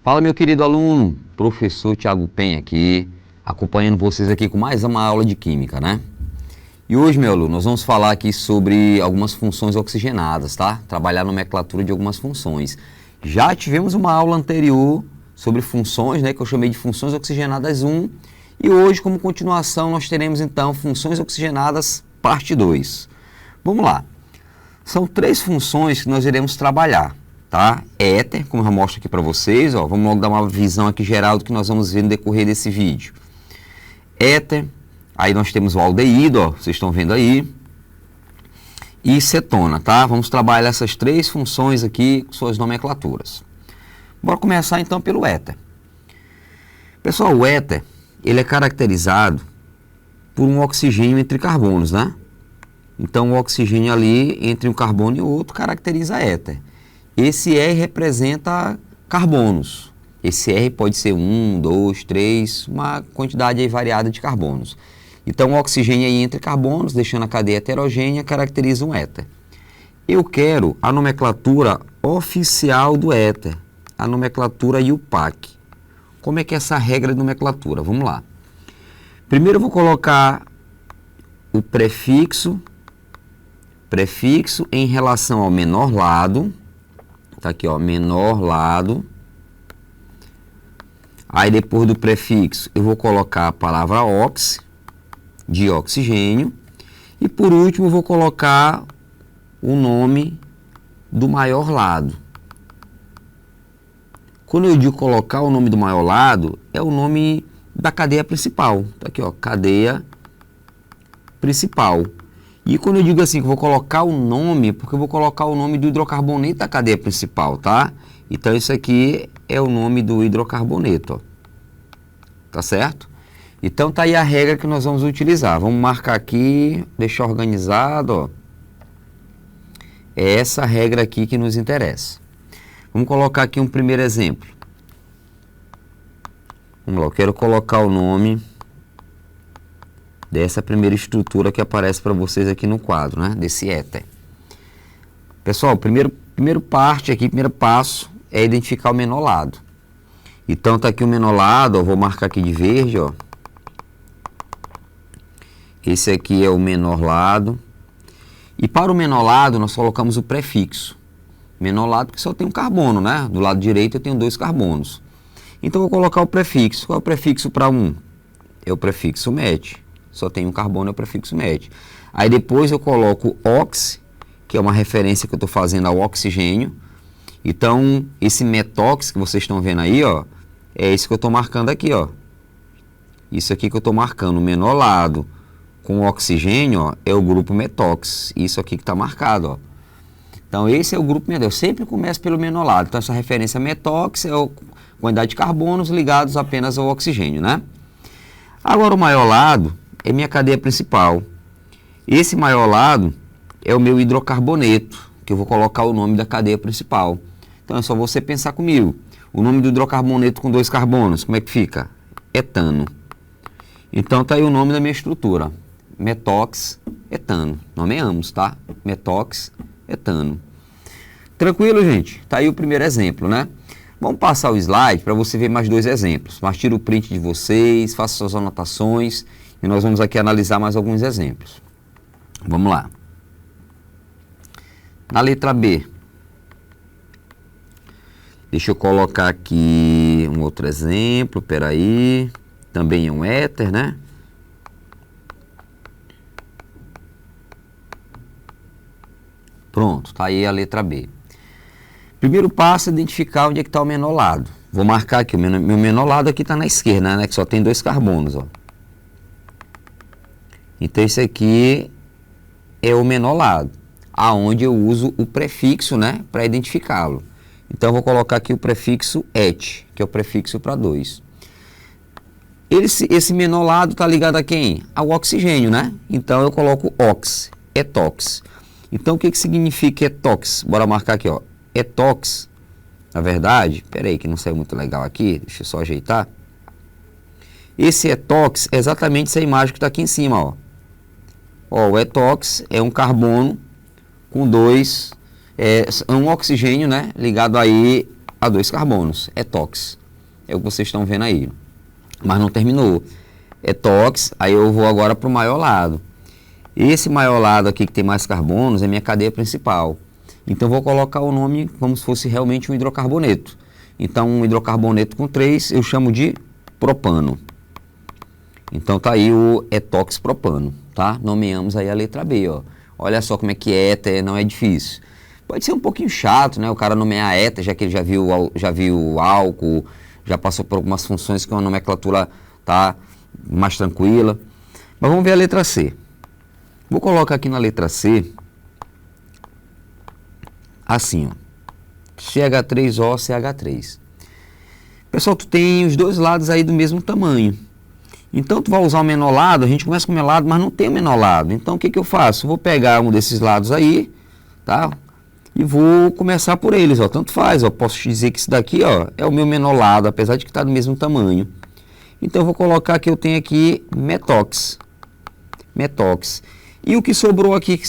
Fala, meu querido aluno, professor Thiago Penha aqui, acompanhando vocês aqui com mais uma aula de Química, né? E hoje, meu aluno, nós vamos falar aqui sobre algumas funções oxigenadas, tá? Trabalhar a nomenclatura de algumas funções. Já tivemos uma aula anterior sobre funções, né, que eu chamei de funções oxigenadas 1, e hoje, como continuação, nós teremos então funções oxigenadas parte 2. Vamos lá. São 3 funções que nós iremos trabalhar. Tá? Éter, como eu já mostro aqui para vocês, ó, vamos logo dar uma visão aqui geral do que nós vamos ver no decorrer desse vídeo. Éter, aí nós temos o aldeído, ó, vocês estão vendo aí, e cetona, tá? Vamos trabalhar essas 3 funções aqui com suas nomenclaturas. Bora começar então pelo éter. Pessoal, o éter, ele é caracterizado por um oxigênio entre carbonos, né? Então o oxigênio ali entre um carbono e outro caracteriza éter. Esse R representa carbonos. Esse R pode ser 1, 2, 3, uma quantidade aí variada de carbonos. Então, o oxigênio aí entre carbonos, deixando a cadeia heterogênea, caracteriza um éter. Eu quero a nomenclatura oficial do éter, a nomenclatura IUPAC. Como é que é essa regra de nomenclatura? Vamos lá. Primeiro eu vou colocar o prefixo em relação ao menor lado. Tá aqui, ó, menor lado. Aí depois do prefixo eu vou colocar a palavra ox, de oxigênio. E por último eu vou colocar o nome do maior lado. Quando eu digo colocar o nome do maior lado, é o nome da cadeia principal. Tá aqui, ó, cadeia principal. E quando eu digo assim que eu vou colocar o nome, porque eu vou colocar o nome do hidrocarboneto da cadeia principal, tá? Então isso aqui é o nome do hidrocarboneto, ó. Tá certo? Então tá aí a regra que nós vamos utilizar. Vamos marcar aqui, deixar organizado, ó. É essa regra aqui que nos interessa. Vamos colocar aqui um primeiro exemplo. Vamos lá, eu quero colocar o nome dessa primeira estrutura que aparece para vocês aqui no quadro, né? Desse éter. Pessoal, primeiro passo é identificar o menor lado. Então tá aqui o menor lado, ó, vou marcar aqui de verde, ó. Esse aqui é o menor lado. E para o menor lado nós colocamos o prefixo. Menor lado porque só tem um carbono, né? Do lado direito eu tenho 2 carbonos. Então eu vou colocar o prefixo. Qual é o prefixo para 1? É o prefixo met. Só tem um carbono, é o prefixo met. Aí depois eu coloco ox, que é uma referência que eu estou fazendo ao oxigênio. Então, esse metox que vocês estão vendo aí, ó, é isso que eu estou marcando aqui, ó. Isso aqui que eu estou marcando, o menor lado com oxigênio, ó, é o grupo metox. Isso aqui que está marcado, ó. Então, esse é o grupo metox. Eu sempre começo pelo menor lado. Então, essa referência metox é a quantidade de carbonos ligados apenas ao oxigênio, né? Agora, o maior lado é minha cadeia principal. Esse maior lado é o meu hidrocarboneto, que eu vou colocar o nome da cadeia principal. Então é só você pensar comigo. O nome do hidrocarboneto com 2 carbonos, como é que fica? Etano. Então tá aí o nome da minha estrutura. Metox, etano. Nomeamos, tá? Metox, etano. Tranquilo, gente? Tá aí o primeiro exemplo, né? Vamos passar o slide para você ver mais 2 exemplos. Mas tira o print de vocês, faça suas anotações. E nós vamos aqui analisar mais alguns exemplos. Vamos lá. Na letra B. Deixa eu colocar aqui um outro exemplo. Peraí. Também é um éter, né? Pronto, tá aí a letra B. Primeiro passo é identificar onde é que está o menor lado. Vou marcar aqui, o meu menor lado aqui está na esquerda, né? Que só tem 2 carbonos, ó. Então, esse aqui é o menor lado, aonde eu uso o prefixo, né, para identificá-lo. Então, eu vou colocar aqui o prefixo et, que é o prefixo para 2. Esse menor lado está ligado a quem? Ao oxigênio, né? Então, eu coloco ox, etox. Então, o que significa etox? Bora marcar aqui, ó. Etox, na verdade, peraí que não saiu muito legal aqui, deixa eu só ajeitar. Esse etox é exatamente essa imagem que está aqui em cima, ó. Ó, o etox é um carbono com 2, um oxigênio, né, ligado aí a 2 carbonos, etox. É o que vocês estão vendo aí. Mas não terminou. Etox, aí eu vou agora para o maior lado. Esse maior lado aqui que tem mais carbonos é minha cadeia principal. Então, vou colocar o nome como se fosse realmente um hidrocarboneto. Então, um hidrocarboneto com 3 eu chamo de propano. Então, tá aí o etox propano, tá? Nomeamos aí a letra B, ó. Olha só como é que éter não é difícil. Pode ser um pouquinho chato, né? O cara nomear éter, já que ele já viu álcool, já passou por algumas funções que a nomenclatura tá mais tranquila. Mas vamos ver a letra C. Vou colocar aqui na letra C, assim, ó, CH3O, CH3. Pessoal, tu tem os dois lados aí do mesmo tamanho. Então, tu vai usar o menor lado, a gente começa com o menor lado, mas não tem o menor lado. Então, o que que eu faço? Vou pegar um desses lados aí, tá? E vou começar por eles, ó. Tanto faz, ó. Posso te dizer que isso daqui, ó, é o meu menor lado, apesar de que está do mesmo tamanho. Então, eu vou colocar que eu tenho aqui metox. Metox. E o que sobrou aqui,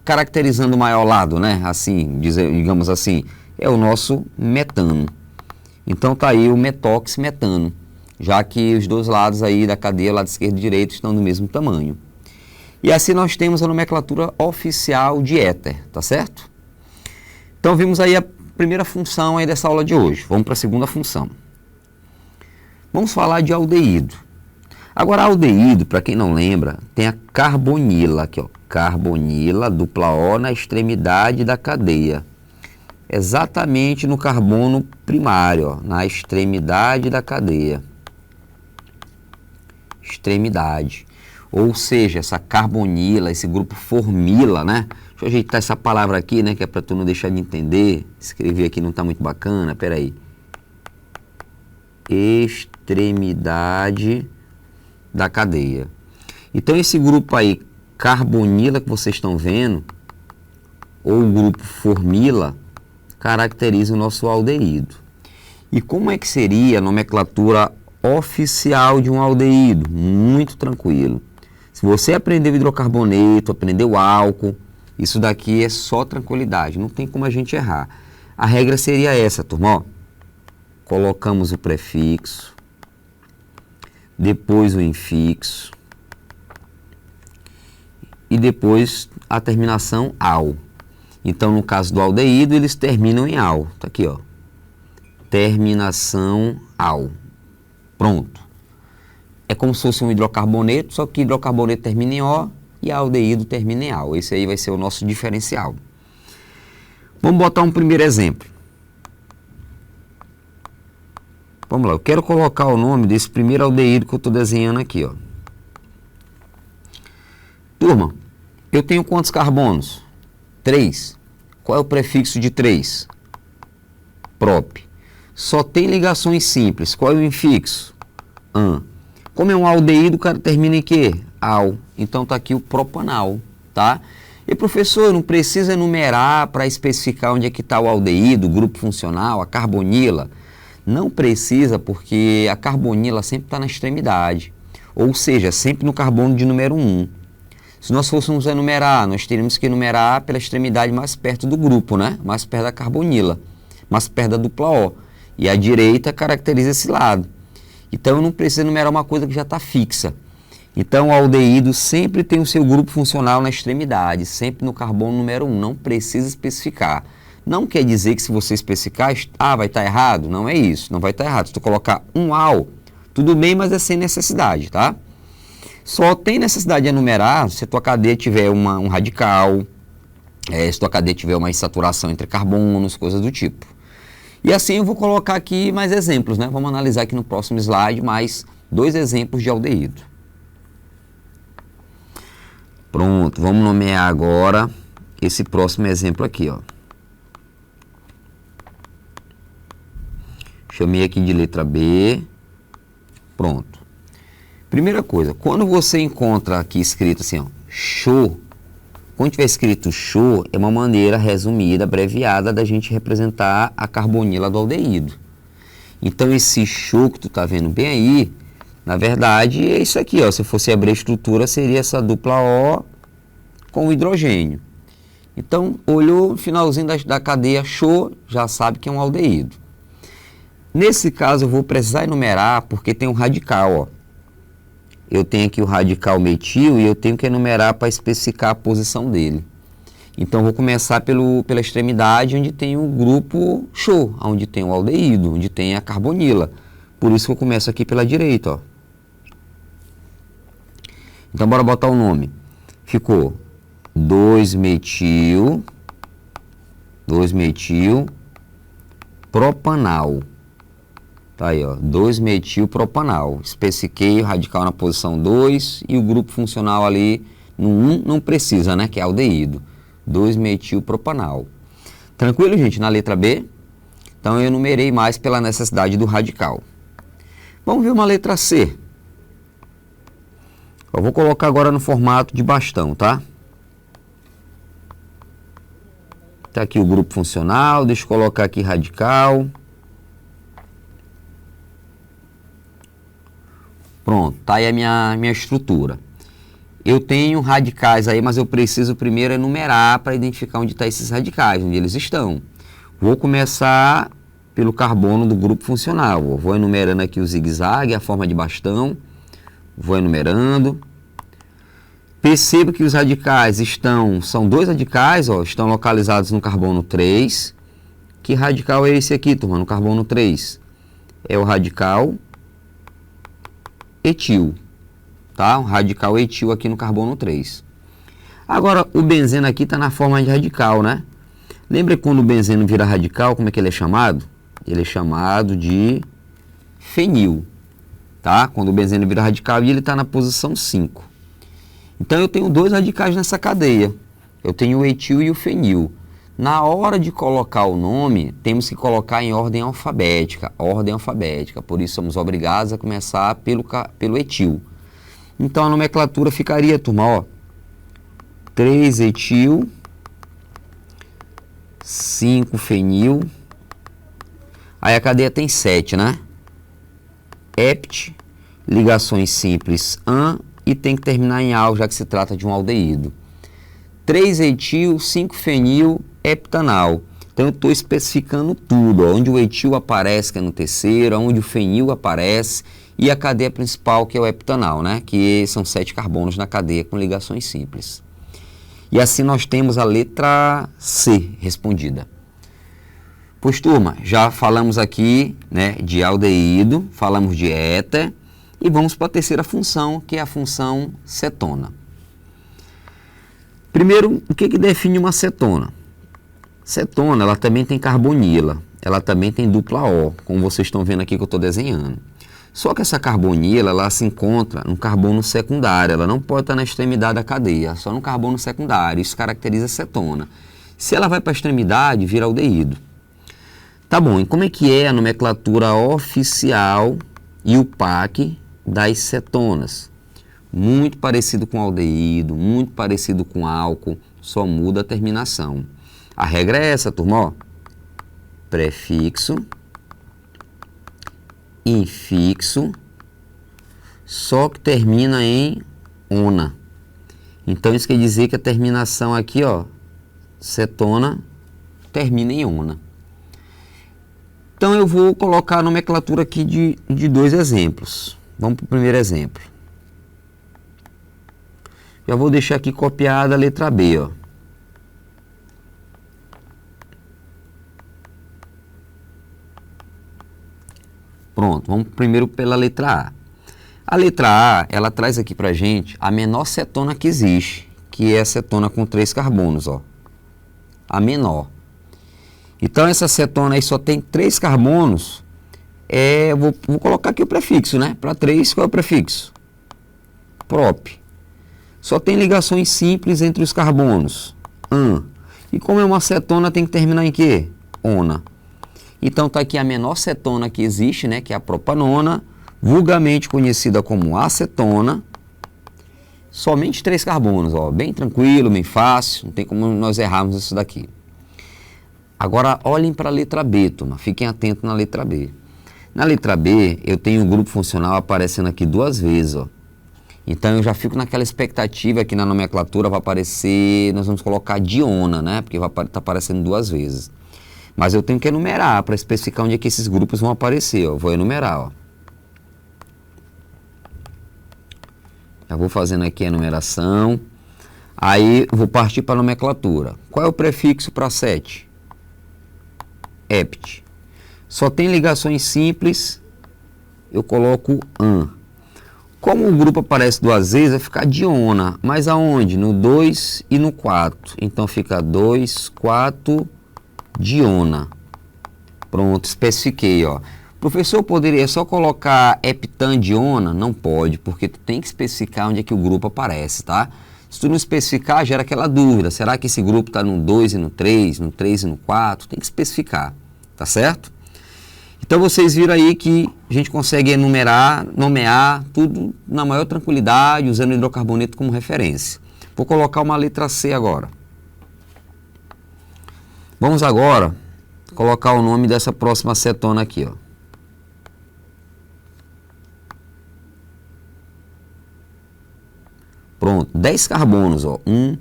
caracterizando o maior lado, né? Assim, digamos assim, é o nosso metano. Então, tá aí o metox metano, já que os dois lados aí da cadeia, lado esquerdo e direito, estão do mesmo tamanho. E assim nós temos a nomenclatura oficial de éter, tá certo? Então, vimos aí a primeira função aí dessa aula de hoje. Vamos para a segunda função. Vamos falar de aldeído. Agora, aldeído, para quem não lembra, tem a carbonila, aqui ó, carbonila, dupla O na extremidade da cadeia. Exatamente no carbono primário, ó, na extremidade da cadeia. Extremidade. Ou seja, essa carbonila, esse grupo formila, né? Deixa eu ajeitar essa palavra aqui, né? Que é para tu não deixar de entender. Escrever aqui não está muito bacana, peraí. Extremidade da cadeia. Então, esse grupo aí, carbonila, que vocês estão vendo, ou o grupo formila, caracteriza o nosso aldeído. E como é que seria a nomenclatura oficial de um aldeído? Muito tranquilo. Se você aprendeu hidrocarboneto, aprendeu álcool, isso daqui é só tranquilidade, não tem como a gente errar. A regra seria essa, turma, ó. Colocamos o prefixo, depois o infixo e depois a terminação -al. Então, no caso do aldeído, eles terminam em -al. Tá aqui, ó. Terminação -al. Pronto. É como se fosse um hidrocarboneto, só que hidrocarboneto termina em O e aldeído termina em -al. Esse aí vai ser o nosso diferencial. Vamos botar um primeiro exemplo. Vamos lá, eu quero colocar o nome desse primeiro aldeído que eu estou desenhando aqui, ó. Turma, eu tenho quantos carbonos? 3. Qual é o prefixo de 3? Prop. Só tem ligações simples. Qual é o infixo? An. Como é um aldeído, o cara termina em quê? -al. Então tá aqui o propanal, tá? E professor, não precisa enumerar para especificar onde é que está o aldeído, o grupo funcional, a carbonila. Não precisa, porque a carbonila sempre está na extremidade, ou seja, sempre no carbono de número 1. Se nós fôssemos enumerar, nós teríamos que enumerar pela extremidade mais perto do grupo, né? Mais perto da carbonila, mais perto da dupla O. E a direita caracteriza esse lado. Então, eu não preciso enumerar uma coisa que já está fixa. Então, o aldeído sempre tem o seu grupo funcional na extremidade, sempre no carbono número 1. Não precisa especificar. Não quer dizer que se você especificar, vai estar errado. Não é isso, não vai estar errado. Se tu colocar um -al, tudo bem, mas é sem necessidade, tá? Só tem necessidade de enumerar se a tua cadeia tiver um radical, se a tua cadeia tiver uma insaturação entre carbonos, coisas do tipo. E assim eu vou colocar aqui mais exemplos, né? Vamos analisar aqui no próximo slide mais 2 exemplos de aldeído. Pronto, vamos nomear agora esse próximo exemplo aqui, ó. Chamei aqui de letra B. Pronto. Primeira coisa, quando você encontra aqui escrito assim, ó, show, quando tiver escrito show, é uma maneira resumida, abreviada da gente representar a carbonila do aldeído. Então, esse show que tu tá vendo bem aí, na verdade, é isso aqui, ó. Se fosse abrir a estrutura, seria essa dupla O com o hidrogênio. Então, olhou no finalzinho da cadeia show, já sabe que é um aldeído. Nesse caso eu vou precisar enumerar porque tem um radical, ó. Eu tenho aqui o radical metil e eu tenho que enumerar para especificar a posição dele. Então, eu vou começar pela extremidade onde tem o grupo CHO, onde tem o aldeído, onde tem a carbonila. Por isso que eu começo aqui pela direita, ó. Então, bora botar o nome. Ficou 2-metil propanal. Tá aí, ó, 2-metil propanal. Especifiquei o radical na posição 2 e o grupo funcional ali no 1 não precisa, né, que é aldeído. 2-metil propanal. Tranquilo, gente, na letra B? Então, eu enumerei mais pela necessidade do radical. Vamos ver uma letra C. Eu vou colocar agora no formato de bastão, tá? Tá aqui o grupo funcional, deixa eu colocar aqui radical. Pronto, tá aí a minha estrutura. Eu tenho radicais aí, mas eu preciso primeiro enumerar para identificar onde estão esses radicais, onde eles estão. Vou começar pelo carbono do grupo funcional. Eu vou enumerando aqui o zigue-zague, a forma de bastão. Vou enumerando. Percebo que os radicais são dois radicais, ó, estão localizados no carbono 3. Que radical é esse aqui, turma? No carbono 3. É o radical etil. Tá? Um radical etil aqui no carbono 3. Agora, o benzeno aqui está na forma de radical, né? Lembra quando o benzeno vira radical, como é que ele é chamado? Ele é chamado de fenil, tá? Quando o benzeno vira radical e ele está na posição 5. Então, eu tenho dois radicais nessa cadeia. Eu tenho o etil e o fenil. Na hora de colocar o nome, temos que colocar em ordem alfabética. Ordem alfabética. Por isso, somos obrigados a começar pelo etil. Então, a nomenclatura ficaria, turma, ó, 3-etil, 5-fenil, aí a cadeia tem 7, né? Hept, ligações simples AN, e tem que terminar em AL, já que se trata de um aldeído. 3-etil, 5-fenil, heptanal. Então, eu estou especificando tudo, ó, onde o etil aparece, que é no terceiro, onde o fenil aparece, e a cadeia principal, que é o heptanal, né? Que são 7 carbonos na cadeia com ligações simples. E assim nós temos a letra C respondida. Pois, turma, já falamos aqui, né, de aldeído, falamos de éter, e vamos para a terceira função, que é a função cetona. Primeiro, o que define uma cetona? Cetona, ela também tem carbonila, ela também tem dupla O, como vocês estão vendo aqui que eu estou desenhando. Só que essa carbonila, ela se encontra no carbono secundário, ela não pode estar na extremidade da cadeia, só no carbono secundário, isso caracteriza a cetona. Se ela vai para a extremidade, vira aldeído. Tá bom, e como é que é a nomenclatura oficial e o PAC das cetonas? Muito parecido com aldeído, muito parecido com álcool, só muda a terminação. A regra é essa, turma, ó. Prefixo, infixo, só que termina em ona. Então, isso quer dizer que a terminação aqui, ó, cetona, termina em ona. Então, eu vou colocar a nomenclatura aqui de dois exemplos. Vamos para o primeiro exemplo. Já vou deixar aqui copiada a letra B, ó. Pronto, vamos primeiro pela letra A. A letra A, ela traz aqui pra gente a menor cetona que existe, que é a cetona com 3 carbonos, ó. A menor. Então, essa cetona aí só tem 3 carbonos. Vou colocar aqui o prefixo, né? Para 3, qual é o prefixo? Prop. Só tem ligações simples entre os carbonos. An. E como é uma cetona, tem que terminar em quê? Ona. Então, está aqui a menor cetona que existe, né? Que é a propanona, vulgarmente conhecida como acetona. Somente 3 carbonos, ó. Bem tranquilo, bem fácil. Não tem como nós errarmos isso daqui. Agora, olhem para a letra B, turma. Fiquem atentos na letra B. Na letra B, eu tenho o grupo funcional aparecendo aqui 2 vezes, ó. Então, eu já fico naquela expectativa que na nomenclatura vai aparecer, nós vamos colocar diona, né? Porque vai estar aparecendo 2 vezes. Mas eu tenho que enumerar para especificar onde é que esses grupos vão aparecer. Ó. Vou enumerar. Ó. Já vou fazendo aqui a enumeração. Aí vou partir para a nomenclatura. Qual é o prefixo para 7? Hept. Só tem ligações simples, eu coloco an. Como o grupo aparece duas vezes, vai ficar diona. Mas aonde? No 2 e no 4. Então fica 2, 4, diona. Pronto, especifiquei, ó. Professor, poderia só colocar heptandiona? Não pode, porque tu tem que especificar onde é que o grupo aparece, tá? Se tu não especificar, gera aquela dúvida. Será que esse grupo está no 2 e no 3, no 3 e no 4? Tem que especificar, tá certo? Então vocês viram aí que a gente consegue enumerar, nomear tudo na maior tranquilidade, usando o hidrocarboneto como referência. Vou colocar uma letra C agora. Vamos agora colocar o nome dessa próxima acetona aqui, ó. Pronto, 10 carbonos, ó. 1,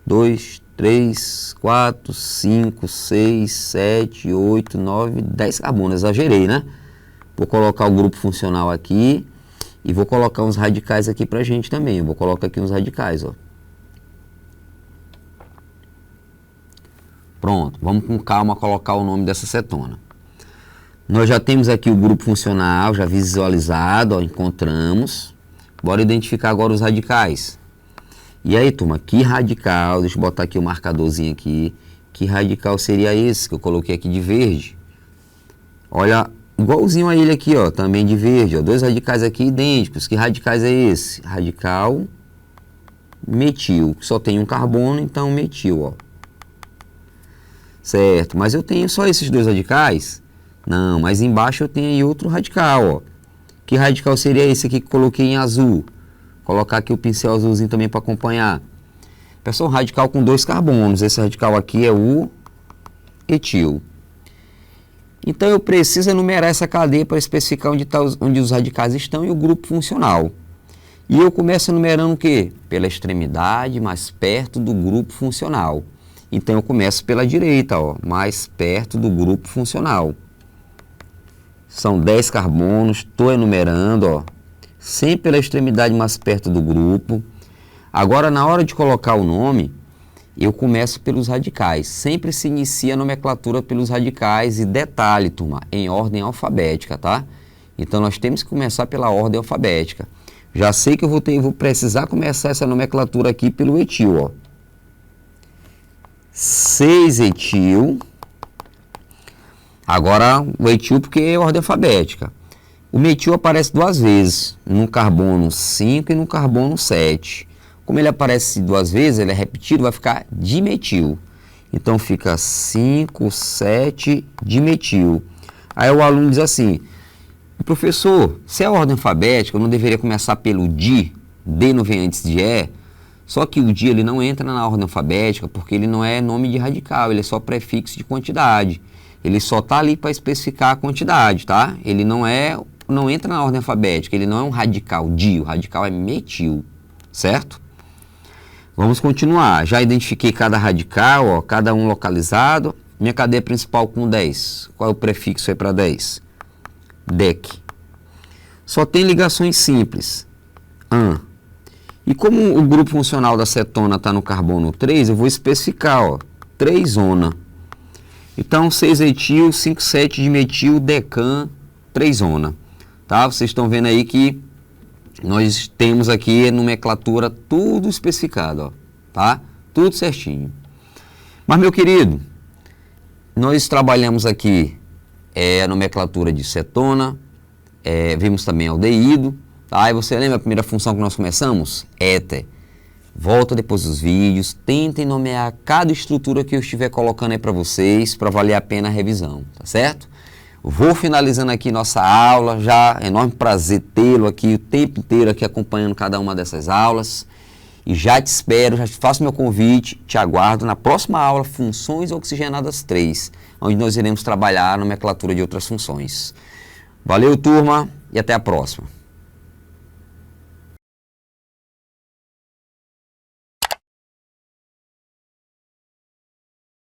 2, 3, 4, 5, 6, 7, 8, 9, 10 carbonos. Exagerei, né? Vou colocar o grupo funcional aqui e vou colocar uns radicais aqui pra gente também. Eu vou colocar aqui uns radicais, ó. Pronto, vamos com calma colocar o nome dessa cetona. Nós já temos aqui o grupo funcional, já visualizado, ó, encontramos. Bora identificar agora os radicais. E aí, turma, que radical, deixa eu botar aqui o marcadorzinho aqui, que radical seria esse que eu coloquei aqui de verde? Olha, igualzinho a ele aqui, ó, também de verde, ó, dois radicais aqui idênticos. Que radicais é esse? Radical metil, que só tem um carbono, então metil, ó. Certo, mas eu tenho só esses dois radicais? Não, mas embaixo eu tenho aí outro radical, ó. Que radical seria esse aqui que eu coloquei em azul? Colocar aqui o pincel azulzinho também para acompanhar. Pessoal, um radical com 2 carbonos. Esse radical aqui é o etil. Então eu preciso enumerar essa cadeia para especificar onde os radicais estão e o grupo funcional. E eu começo enumerando o quê? Pela extremidade, mais perto do grupo funcional. Então eu começo pela direita, ó, mais perto do grupo funcional. São 10 carbonos, estou enumerando, ó, sempre pela extremidade mais perto do grupo. Agora, na hora de colocar o nome, eu começo pelos radicais. Sempre se inicia a nomenclatura pelos radicais e detalhe, turma, em ordem alfabética, tá? Então, nós temos que começar pela ordem alfabética. Já sei que eu vou precisar começar essa nomenclatura aqui pelo etil, ó. 6-etil. Agora, o etil porque é ordem alfabética. O metil aparece duas vezes, no carbono 5 e no carbono 7. Como ele aparece duas vezes, ele é repetido, vai ficar dimetil. Então fica 5, 7, dimetil. Aí o aluno diz assim, professor, se é a ordem alfabética, eu não deveria começar pelo di, D não vem antes de E, só que o di ele não entra na ordem alfabética porque ele não é nome de radical, ele é só prefixo de quantidade. Ele só está ali para especificar a quantidade, tá? Ele não entra na ordem alfabética, ele não é um radical di, o radical é metil, certo? Vamos continuar. Já identifiquei cada radical, ó, cada um localizado. Minha cadeia principal com 10. Qual é o prefixo aí para 10? Dec. Só tem ligações simples. An. E como o grupo funcional da cetona está no carbono 3, eu vou especificar, ó, 3-ona. Então, 6-etil, 5,7 dimetil, decan, 3-ona. Tá? Vocês estão vendo aí que nós temos aqui a nomenclatura tudo especificado, ó, tá? Tudo certinho. Mas, meu querido, nós trabalhamos aqui a nomenclatura de cetona, vimos também aldeído, tá? E você lembra a primeira função que nós começamos? Éter. Volta depois dos vídeos, tentem nomear cada estrutura que eu estiver colocando aí para vocês, para valer a pena a revisão, tá certo? Vou finalizando aqui nossa aula, já é enorme prazer tê-lo aqui o tempo inteiro aqui acompanhando cada uma dessas aulas. E já te espero, já te faço meu convite, te aguardo na próxima aula, Funções Oxigenadas 3, onde nós iremos trabalhar a nomenclatura de outras funções. Valeu, turma, e até a próxima.